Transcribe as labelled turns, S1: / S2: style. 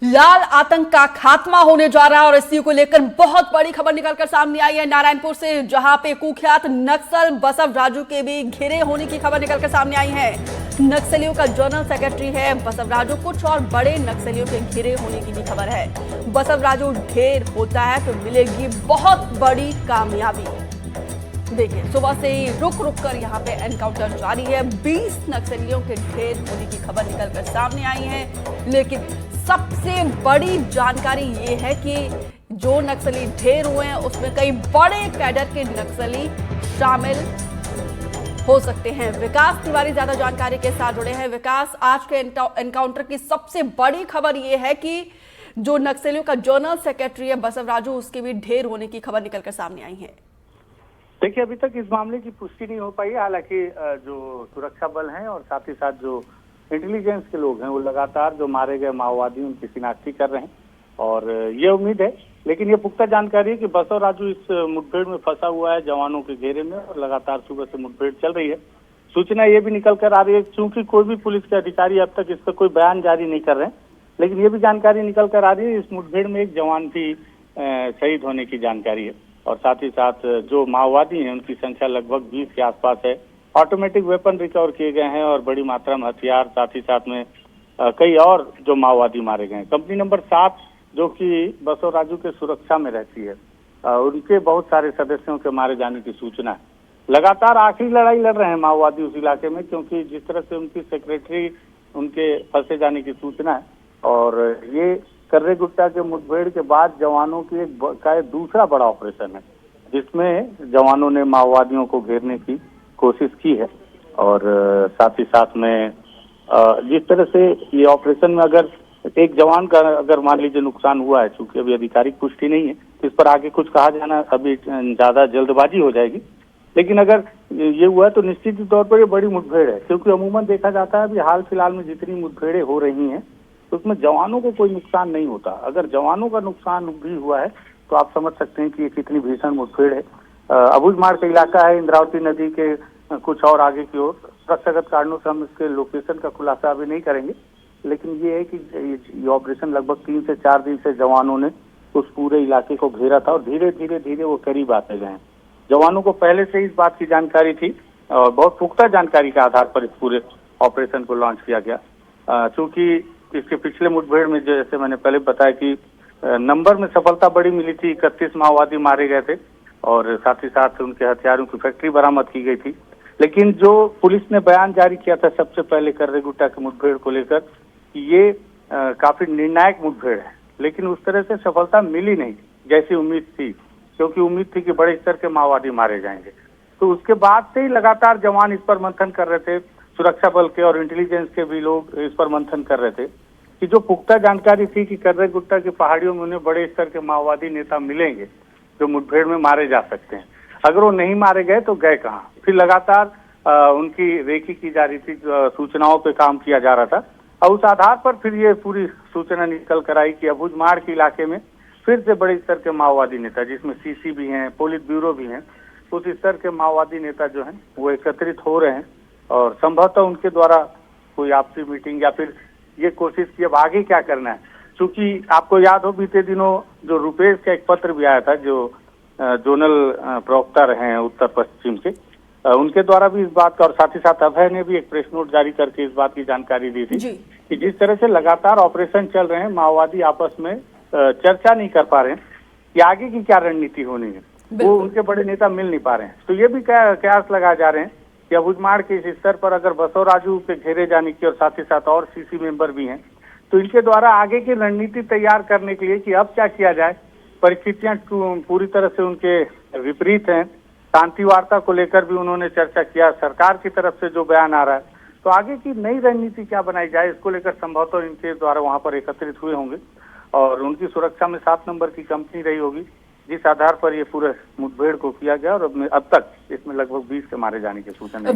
S1: लाल आतंक का खात्मा होने जा रहा है और इसी को लेकर बहुत बड़ी खबर निकलकर सामने आई है नारायणपुर से, जहां पे कुख्यात नक्सल बसव राजू के भी घिरे होने की खबर निकलकर सामने आई है। नक्सलियों का जनरल सेक्रेटरी है बसव राजू, कुछ और बड़े नक्सलियों के घिरे होने की भी खबर है। बसव राजू ढेर होता है तो मिलेगी बहुत बड़ी कामयाबी। देखिए, सुबह से ही रुक रुक कर यहाँ पे एनकाउंटर जारी है। 20 नक्सलियों के ढेर होने की खबर निकलकर सामने आई है, लेकिन सबसे बड़ी जानकारी ये है कि जो नक्सली ढेर हुए हैं उसमें कई बड़े कैडर के नक्सली शामिल हो सकते हैं। विकास तिवारी ज्यादा जानकारी के साथ जुड़े हैं। विकास, आज के एनकाउंटर की सबसे बड़ी खबर ये है कि जो नक्सलियों का जनरल सेक्रेटरी है बसव राजू, उसके भी ढेर होने की खबर निकलकर सामने आई है।
S2: देखिए, अभी तक इस मामले की पुष्टि नहीं हो पाई है। हालांकि जो सुरक्षा बल हैं और साथ ही साथ जो इंटेलिजेंस के लोग हैं वो लगातार जो मारे गए माओवादी उनकी शिनाख्ती कर रहे हैं और ये उम्मीद है, लेकिन ये पुख्ता जानकारी है कि बसव राजू इस मुठभेड़ में फंसा हुआ है जवानों के घेरे में और लगातार सुबह से मुठभेड़ चल रही है। सूचना ये भी निकल कर आ रही है, चूंकि कोई भी पुलिस के अधिकारी अब तक इस पर कोई बयान जारी नहीं कर रहे हैं, लेकिन ये भी जानकारी निकल कर आ रही है इस मुठभेड़ में एक जवान भी शहीद होने की जानकारी है। और साथ ही साथ जो माओवादी हैं उनकी संख्या लगभग 20 के आसपास है। ऑटोमेटिक वेपन रिकवर किए गए हैं और बड़ी मात्रा में हथियार, साथ ही साथ में कई और जो माओवादी मारे गए हैं। कंपनी नंबर 7 जो कि बसव राजू के सुरक्षा में रहती है, उनके बहुत सारे सदस्यों के मारे जाने की सूचना है। लगातार आखिरी लड़ाई लड़ रहे हैं माओवादी उस इलाके में, क्योंकि जिस तरह से उनकी सेक्रेटरी उनके फंसे जाने की सूचना है और ये कर्रे गुट्टा के मुठभेड़ के बाद जवानों की एक दूसरा बड़ा ऑपरेशन है जिसमें जवानों ने माओवादियों को घेरने की कोशिश की है। और साथ ही साथ में जिस तरह से ये ऑपरेशन में अगर एक जवान का अगर मान लीजिए नुकसान हुआ है, चूंकि अभी आधिकारिक पुष्टि नहीं है तो इस पर आगे कुछ कहा जाना अभी ज्यादा जल्दबाजी हो जाएगी, लेकिन अगर ये हुआ तो निश्चित तौर पर ये बड़ी मुठभेड़ है। क्योंकि अमूमन देखा जाता है अभी हाल फिलहाल में जितनी मुठभेड़ें हो रही हैं तो उसमें जवानों को कोई नुकसान नहीं होता। अगर जवानों का नुकसान भी हुआ है तो आप समझ सकते हैं कि ये कितनी भीषण मुठभेड़ है। अबूझमाड़ का इलाका है, इंद्रावती नदी के कुछ और आगे की ओर। सुरक्षागत कारणों से हम इसके लोकेशन का खुलासा अभी नहीं करेंगे, लेकिन ये है कि ये ऑपरेशन लगभग 3 से 4 दिन से जवानों ने उस पूरे इलाके को घेरा था और धीरे धीरे वो करीब आते गए। जवानों को पहले से इस बात की जानकारी थी और बहुत पुख्ता जानकारी के आधार पर इस पूरे ऑपरेशन को लॉन्च किया गया। चूंकि इसके पिछले मुठभेड़ में जैसे मैंने पहले बताया कि नंबर में सफलता बड़ी मिली थी, 31 माओवादी मारे गए थे और साथ ही साथ उनके हथियारों की फैक्ट्री बरामद की गई थी। लेकिन जो पुलिस ने बयान जारी किया था सबसे पहले कर्रे गुट्टा के मुठभेड़ को लेकर कि ये काफी निर्णायक मुठभेड़ है, लेकिन उस तरह से सफलता मिली नहीं जैसी उम्मीद थी, क्योंकि उम्मीद थी कि बड़े स्तर के माओवादी मारे जाएंगे। तो उसके बाद से ही लगातार जवान इस पर मंथन कर रहे थे, सुरक्षा बल के और इंटेलिजेंस के भी लोग इस पर मंथन कर रहे थे कि जो पुख्ता जानकारी थी कि कर्रे गुट्टा की पहाड़ियों में उन्हें बड़े स्तर के माओवादी नेता मिलेंगे जो मुठभेड़ में मारे जा सकते हैं। अगर वो नहीं मारे गए तो गए कहाँ? फिर लगातार उनकी रेकी की जा रही थी, सूचनाओं पे काम किया जा रहा था और उस आधार पर फिर ये पूरी सूचना निकल कर आई कि अबूझमाड़ के इलाके में फिर से बड़े स्तर के माओवादी नेता, जिसमें सीसी भी हैं, पोलित ब्यूरो भी हैं, उस स्तर के माओवादी नेता जो हैं वो एकत्रित हो रहे हैं और संभवतः उनके द्वारा कोई आपसी मीटिंग या फिर ये कोशिश की अब आगे क्या करना है। क्योंकि आपको याद हो बीते दिनों जो रुपेश का एक पत्र भी आया था, जो जोनल प्रवक्ता रहे हैं उत्तर पश्चिम के, उनके द्वारा भी इस बात का और साथ ही साथ अभय ने भी एक प्रेस नोट जारी करके इस बात की जानकारी दी थी कि जिस तरह से लगातार ऑपरेशन चल रहे हैं, माओवादी आपस में चर्चा नहीं कर पा रहे हैं कि आगे की क्या रणनीति होनी है, वो उनके बड़े नेता मिल नहीं पा रहे हैं। तो ये भी कयास लगाए जा रहे हैं कि अबूझमाड़ के इस स्तर पर अगर बसव राजू के घेरे जाने की और साथ ही साथ और सीसी मेंबर भी हैं तो इनके द्वारा आगे की रणनीति तैयार करने के लिए कि अब क्या किया जाए। परिस्थितियां पूरी तरह से उनके विपरीत हैं। शांति वार्ता को लेकर भी उन्होंने चर्चा किया, सरकार की तरफ से जो बयान आ रहा है, तो आगे की नई रणनीति क्या बनाई जाए इसको लेकर संभवतः इनके द्वारा वहां पर एकत्रित हुए होंगे और उनकी सुरक्षा में 7 नंबर की कंपनी रही होगी, जिस आधार पर ये पूरे मुठभेड़ को किया गया और अब तक इसमें लगभग 20 के मारे जाने की सूचना